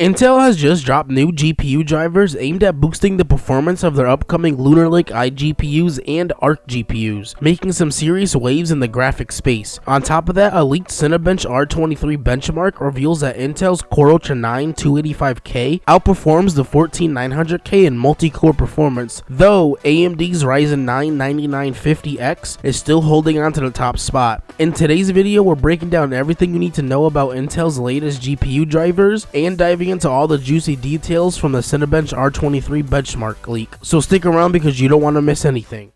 Intel has just dropped new GPU drivers aimed at boosting the performance of their upcoming Lunar Lake iGPUs and Arc GPUs, making some serious waves in the graphics space. On top of that, a leaked Cinebench R23 benchmark reveals that Intel's Core Ultra 9 285K outperforms the 14900K in multi-core performance, though AMD's Ryzen 9 9950X is still holding on to the top spot. In today's video, we're breaking down everything you need to know about Intel's latest GPU drivers and diving into all the juicy details from the Cinebench R23 benchmark leak. So stick around because you don't want to miss anything.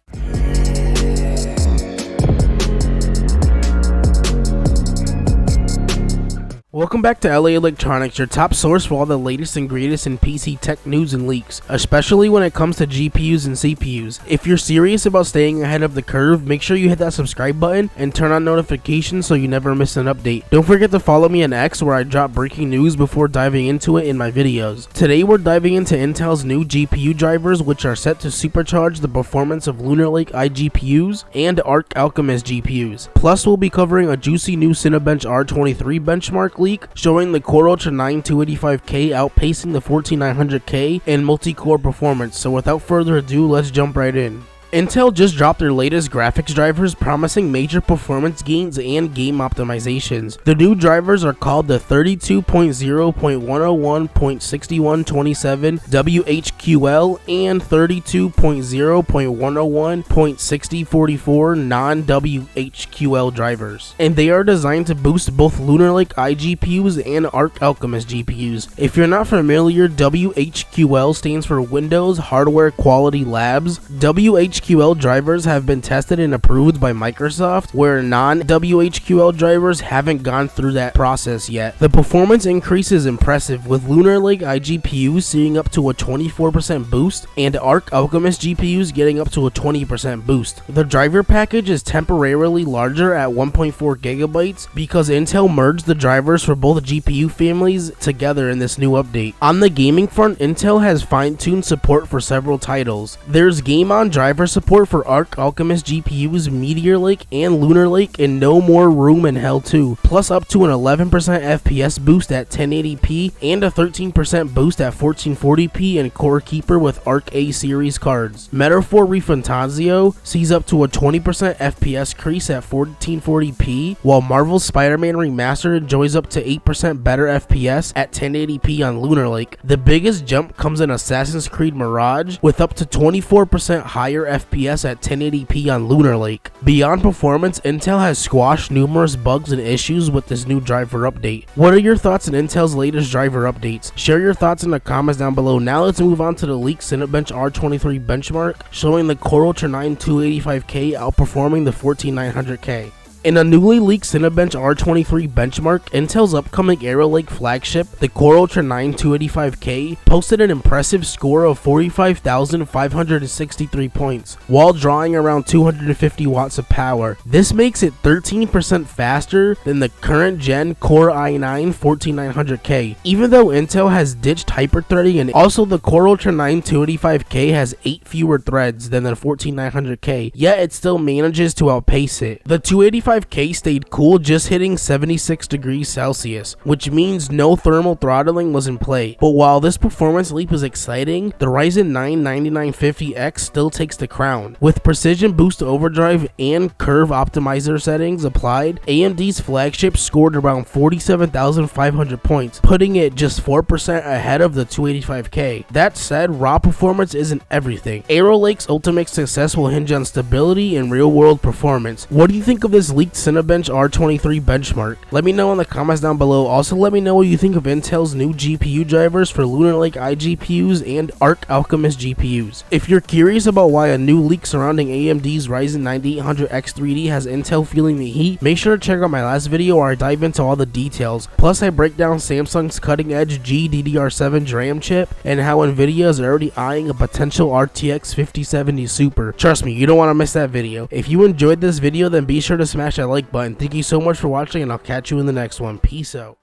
Welcome back to LA Electronics, your top source for all the latest and greatest in PC tech news and leaks, especially when it comes to GPUs and CPUs. If you're serious about staying ahead of the curve, make sure you hit that subscribe button and turn on notifications so you never miss an update. Don't forget to follow me on X, where I drop breaking news before diving into it in my videos. Today we're diving into Intel's new GPU drivers, which are set to supercharge the performance of Lunar Lake iGPUs and Arc Alchemist GPUs. Plus, we'll be covering a juicy new Cinebench R23 benchmark leak showing the Core Ultra 9 285K outpacing the 14900K in multi-core performance. So without further ado, let's jump right in. Intel just dropped their latest graphics drivers, promising major performance gains and game optimizations. The new drivers are called the 32.0.101.6127 WHQL and 32.0.101.6044 non-WHQL drivers, and they are designed to boost both Lunar Lake iGPUs and Arc Alchemist GPUs. If you're not familiar, WHQL stands for Windows Hardware Quality Labs. WHQL drivers have been tested and approved by Microsoft, where non-WHQL drivers haven't gone through that process yet. The performance increase is impressive, with Lunar Lake iGPUs seeing up to a 24% boost and Arc Alchemist GPUs getting up to a 20% boost. The driver package is temporarily larger at 1.4 gigabytes because Intel merged the drivers for both GPU families together in this new update. On the gaming front, Intel has fine-tuned support for several titles. There's Game On driver support for Arc Alchemist GPUs, Meteor Lake, and Lunar Lake, and No More Room in Hell 2, plus up to an 11% FPS boost at 1080p and a 13% boost at 1440p in Core Keeper with Arc A series cards. Metaphor Refantasio sees up to a 20% FPS increase at 1440p, while Marvel's Spider-Man Remastered enjoys up to 8% better FPS at 1080p on Lunar Lake. The biggest jump comes in Assassin's Creed Mirage, with up to 24% higher FPS at 1080p on Lunar Lake. Beyond performance, Intel has squashed numerous bugs and issues with this new driver update. What are your thoughts on Intel's latest driver updates? Share your thoughts in the comments down below. Now let's move on to the leaked Cinebench R23 benchmark, showing the Core Ultra 9 285K outperforming the 14900K. In a newly leaked Cinebench R23 benchmark, Intel's upcoming Arrow Lake flagship, the Core Ultra 9 285K, posted an impressive score of 45,563 points, while drawing around 250 watts of power. This makes it 13% faster than the current gen Core i9 14900K. Even though Intel has ditched hyperthreading, and also the Core Ultra 9 285K has 8 fewer threads than the 14900K, yet it still manages to outpace it. The 285K stayed cool, just hitting 76 degrees Celsius, which means no thermal throttling was in play. But while this performance leap is exciting, the Ryzen 9 9950X still takes the crown. With precision boost overdrive and curve optimizer settings applied, AMD's flagship scored around 47,500 points, putting it just 4% ahead of the 285K. That said, raw performance isn't everything. Arrow Lake's ultimate success will hinge on stability and real-world performance. What do you think of this leaked Cinebench R23 benchmark? Let me know in the comments down below. Also, let me know what you think of Intel's new GPU drivers for Lunar Lake iGPUs and Arc Alchemist GPUs. If you're curious about why a new leak surrounding AMD's Ryzen 9800X3D has Intel feeling the heat, make sure to check out my last video where I dive into all the details. Plus, I break down Samsung's cutting-edge GDDR7 DRAM chip and how Nvidia is already eyeing a potential RTX 5070 Super. Trust me, you don't want to miss that video. If you enjoyed this video, then be sure to smash that like button. Thank you so much for watching, and I'll catch you in the next one. Peace out.